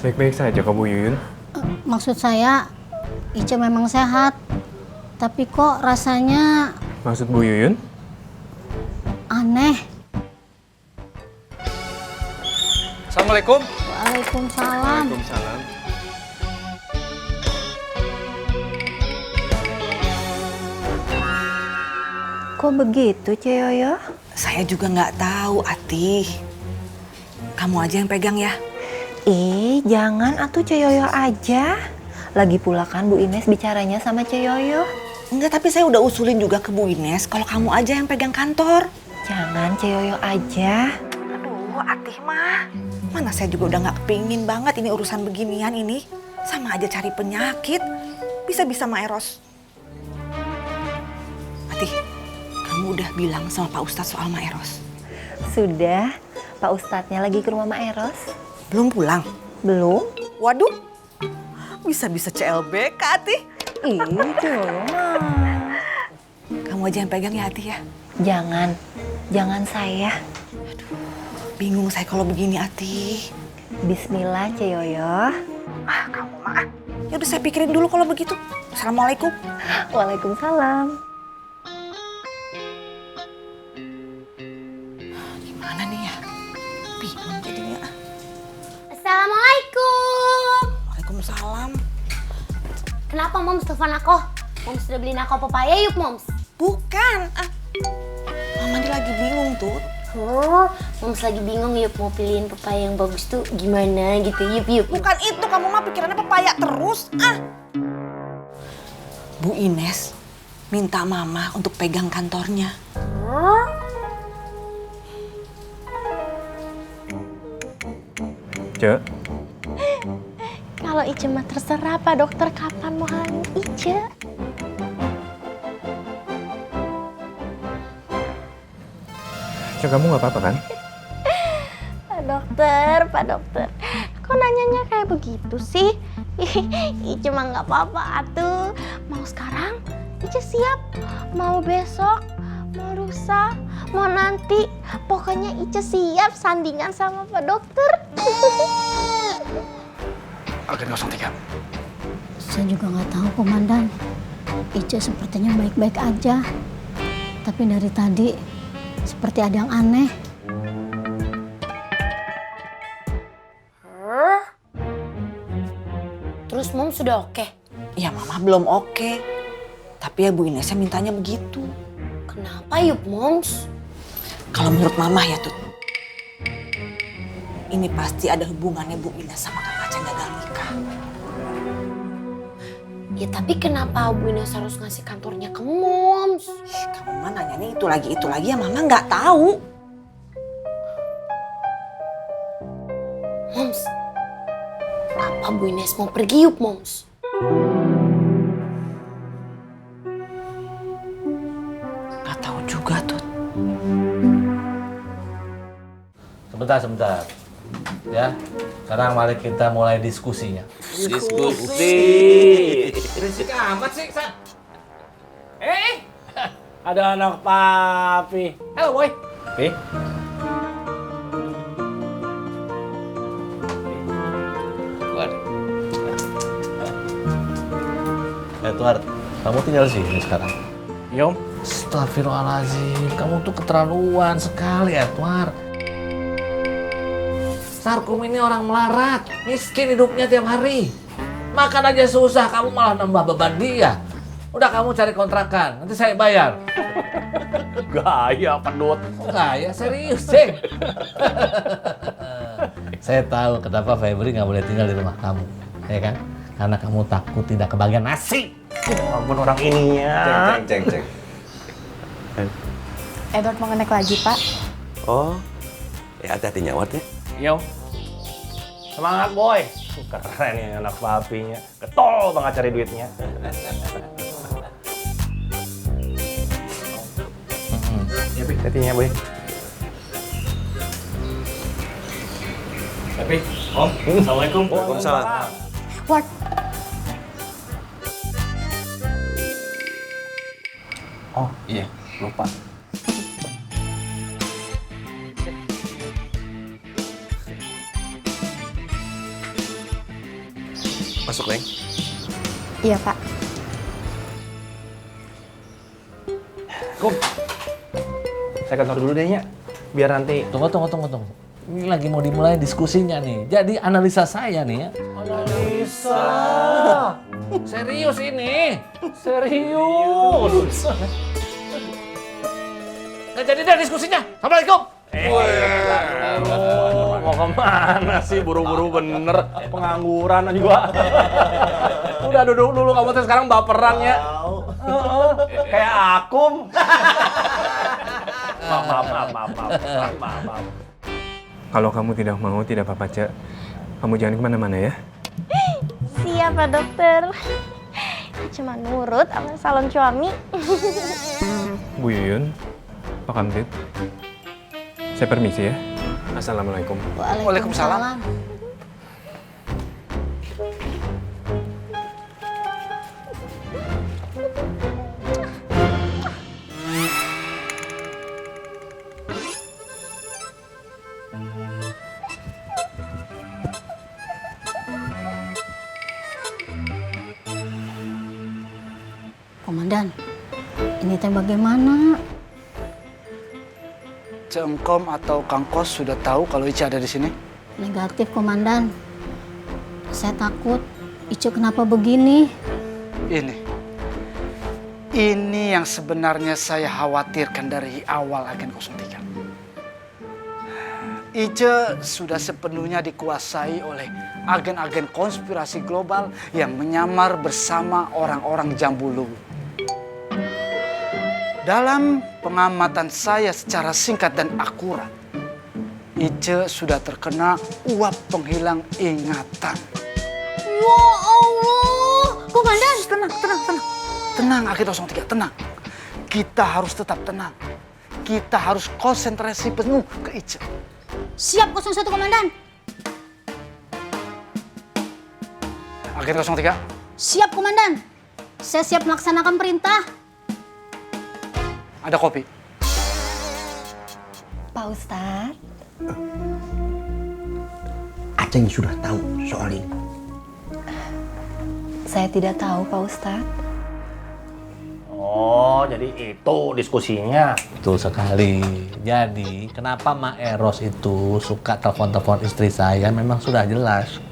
Baik-baik saja kok Bu Yuyun. Maksud saya, Ica memang sehat. Tapi kok rasanya Maksud Bu Yuyun? aneh. Assalamualaikum. Waalaikumsalam. Waalaikumsalam. Kok begitu, Ceyoyo? Saya juga nggak tahu, Ati. Kamu aja yang pegang ya. Ih, jangan atuh Ceyoyo aja. Lagi pula kan Bu Ines bicaranya sama Ceyoyo. Enggak, tapi saya udah usulin juga ke Bu Ines kalau kamu aja yang pegang kantor. Jangan Ceyoyo aja. Aduh, Ati mah. Mana saya juga udah nggak kepingin banget ini urusan beginian ini. Sama aja cari penyakit. Bisa-bisa Maeros. Ati, kamu udah bilang sama Pak Ustadz soal Maeros? Sudah, Pak Ustadznya lagi ke rumah Mak Eros. Belum pulang? Belum? Waduh, bisa-bisa CLBK, Ati. Ih, Ceyoyo mah. Kamu aja yang pegang ya, Ati ya. Jangan saya. Bingung saya kalau begini, Ati. Bismillah Ceyoyo. Ah, kamu mah. Ya udah saya pikirin dulu kalau begitu. Assalamualaikum. Waalaikumsalam. Gimana nih ya? Bingung jadinya. Assalamualaikum. Waalaikumsalam. Kenapa Moms telepon aku? Moms sudah beliin aku pepaya yuk Moms. Bukan. Mama dia lagi bingung tuh. Oh, Moms lagi bingung yuk mau pilihin pepaya yang bagus tuh gimana gitu. Yuk. Bukan itu, kamu mah pikirannya pepaya terus. Bu Ines minta Mama untuk pegang kantornya. Cek. Kalau Ica mah terserah Pak Dokter kapan mau hamil Ica. Cek, kamu nggak apa-apa kan? Pak Dokter, kok nanyanya kayak begitu sih? Ica mah nggak apa-apa atuh. Mau sekarang, Ica siap. Mau besok, mau lusa, mau nanti. Pokoknya Ica siap sandingan sama Pak Dokter. Agen 03. Saya juga nggak tahu Komandan. Ica sepertinya baik-baik aja. Tapi dari tadi seperti ada yang aneh. Terus Mom sudah oke? Ya Mama belum oke. Tapi ya Bu Inesnya mintanya begitu. Kenapa yuk Moms? Kalau menurut Mama ya Tut, ini pasti ada hubungannya Bu Ines sama Kang Aceh gagal nikah. Ya tapi kenapa Bu Ines harus ngasih kantornya ke Moms? Kamu mah nanyanya itu lagi ya Mama nggak tahu. Moms, apa Bu Ines mau pergi yuk Moms? Nggak tahu juga Tut. Sebentar. Ya, sekarang mari kita mulai diskusinya. Diskusi. Berisik amat sih, San. Ada anak papi. Halo, boy. Pi. Edward, kamu tinggal sini sekarang. Yom. Astagfirullahaladzim, kamu tuh keterlaluan sekali, Edward. Sarkum ini orang melarat, miskin hidupnya tiap hari. Makan aja susah, kamu malah nambah beban dia. Udah kamu cari kontrakan, nanti saya bayar. Gaya pedut. Oh, ya serius, Ceng. Saya tahu kenapa Febri nggak boleh tinggal di rumah kamu, ya kan? Karena kamu takut tidak kebagian nasi. Ampun orang ininya. Ceng. Edward mau ngenek lagi Pak. Oh, ya hati-hati nyawat ya. Yo. Semangat boy. Keren ya anak papinya. Getol banget cari duitnya. Ya Pi, hati-hatinya boy. Tapi, Om, Assalamualaikum. Waalaikumsalam. Ward, Oh iya, lupa. Masuk, Neng. Iya, Pak. Kum, saya kantor dulu deh, Nya. Biar nanti... Tunggu. Ini lagi mau dimulai diskusinya nih. Jadi analisa saya nih ya. Analisa. Serius ini. Serius. Nggak jadi deh diskusinya. Assalamualaikum. Mau kemana sih? Buru-buru bener. Pengangguran juga. Udah duduk dulu, kamu tuh sekarang baperan ya. Kayak akum. Maaf. Kalau kamu tidak mau, tidak apa-apa, Cek. Kamu jangan kemana-mana ya. Siap Pak Dokter. Cuma nurut sama salon suami. Bu Yuyun, Pak Kamtid. Saya permisi ya. Assalamualaikum. Waalaikumsalam. Komandan, ini teh bagaimana? Cengkom atau Kang Kos sudah tahu kalau Ica ada di sini? Negatif, Komandan. Saya takut. Ica kenapa begini? Ini yang sebenarnya saya khawatirkan dari awal Agen 03. Ica sudah sepenuhnya dikuasai oleh agen-agen konspirasi global yang menyamar bersama orang-orang Jambulu. Dalam pengamatan saya secara singkat dan akurat, Ica sudah terkena uap penghilang ingatan. Ya Allah, Komandan. Tenang, Agen 03, tenang. Kita harus tetap tenang. Kita harus konsentrasi penuh ke Ica. Siap 01, Komandan. Agen 03. Siap, Komandan. Saya siap melaksanakan perintah. Ada kopi. Pak Ustadz. Aceng sudah tahu soal ini. Saya tidak tahu, Pak Ustadz. Oh, jadi itu diskusinya. Betul sekali. Jadi, kenapa Mak Eros itu suka telepon-telepon istri saya memang sudah jelas.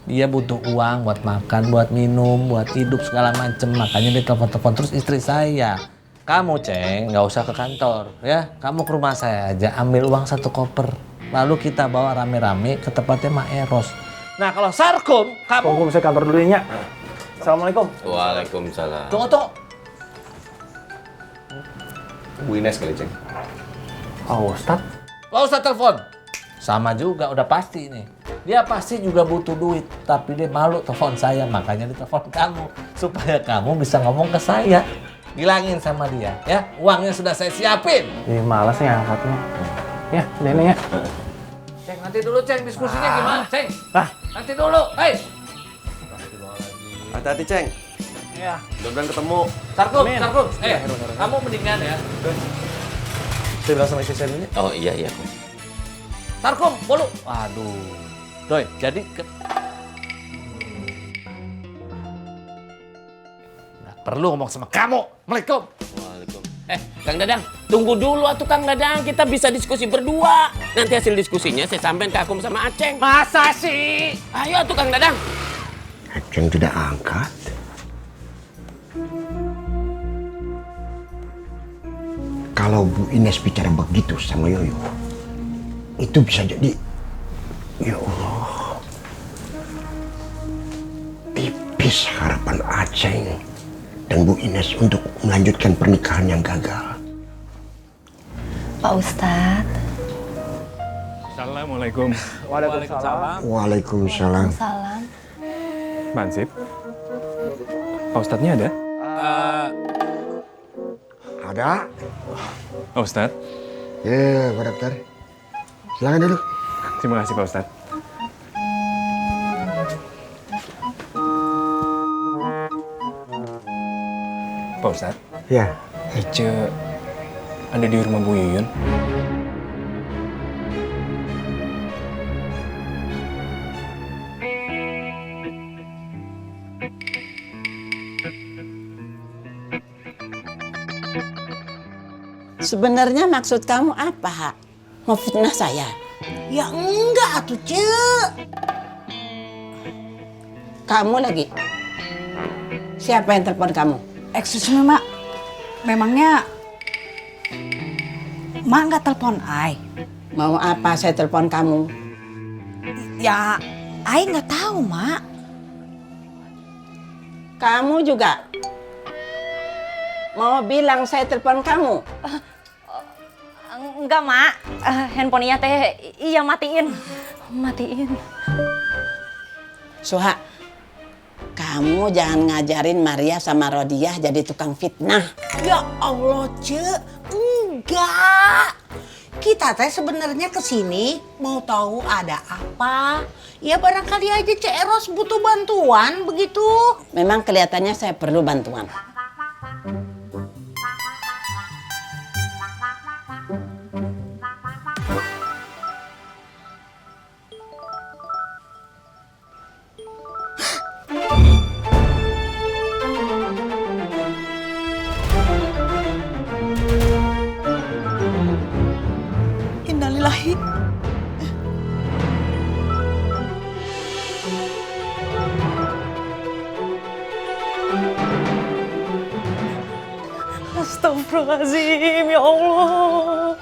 Dia butuh uang buat makan, buat minum, buat hidup segala macem. Makanya dia telepon-telepon terus istri saya. Kamu, Ceng, nggak usah ke kantor, ya. Kamu ke rumah saya aja, ambil uang 1 koper. Lalu kita bawa rame-rame ke tempatnya Mak Eros. Nah, kalau Sarkum, kamu... Saya kantor dulu, Nya. Assalamualaikum. Waalaikumsalam. Tunggu. Bu Ines kali, Ceng. Oh, Ustadz. Pak Ustadz telepon. Sama juga, udah pasti nih. Dia pasti juga butuh duit, tapi dia malu telepon saya, makanya dia telepon kamu. Supaya kamu bisa ngomong ke saya. Bilangin sama dia, ya. Uangnya sudah saya siapin. Ih, malas nih angkatnya. Ya, ini ya. Ceng, nanti dulu, Ceng. Diskusinya gimana, Ceng? Nanti dulu, hei. Hati-hati, Ceng. Iya. Mudah-mudahan ketemu. Sarkum. Kamu mendingan ya. Saya bilang sama istri saya dulu. Oh, iya. Sarkum, bolu. Aduh. Doi, jadi nggak perlu ngomong sama kamu. Assalamualaikum. Waalaikumsalam. Kang Dadang, tunggu dulu atuh Kang Dadang, kita bisa diskusi berdua. Nanti hasil diskusinya saya sampein ke Akum sama Aceng. Masa sih? Ayo atuh Kang Dadang. Aceng tidak angkat. Kalau Bu Ines bicara begitu sama Yoyo, itu bisa jadi, ya Allah, tipis harapan Aceng dan Bu Ines untuk melanjutkan pernikahan yang gagal. Pak Ustadz. Assalamualaikum. Waalaikumsalam. Waalaikumsalam. Salam. Mbak Ansip. Pak Ustadznya ada? Ada? Pak Ustadz. Ya, Pak Dokter. Silakan duduk. Terima kasih, Pak Ustadz. Pak Ustadz. Ya. Ica ada di rumah Bu Yuyun. Sebenarnya maksud kamu apa, Hak? Mau fitnah saya? Ya enggak atuh, Cek. Kamu lagi? Siapa yang telepon kamu? Excuse me, Mak. Memangnya Mak nggak telepon Ai? Mau apa saya telepon kamu? Ya, Ai nggak tahu, Mak. Kamu juga? Mau bilang saya telepon kamu? Enggak, Mak. Handphonenya teh iya matiin. Matiin. Suha, kamu jangan ngajarin Maria sama Rodiah jadi tukang fitnah. Ya Allah, Cek. Enggak. Kita teh sebenarnya kesini mau tahu ada apa. Ya barangkali aja Cek Eros butuh bantuan begitu. Memang kelihatannya saya perlu bantuan. Innalillahi. Astagfirullahaladzim, ya Allah.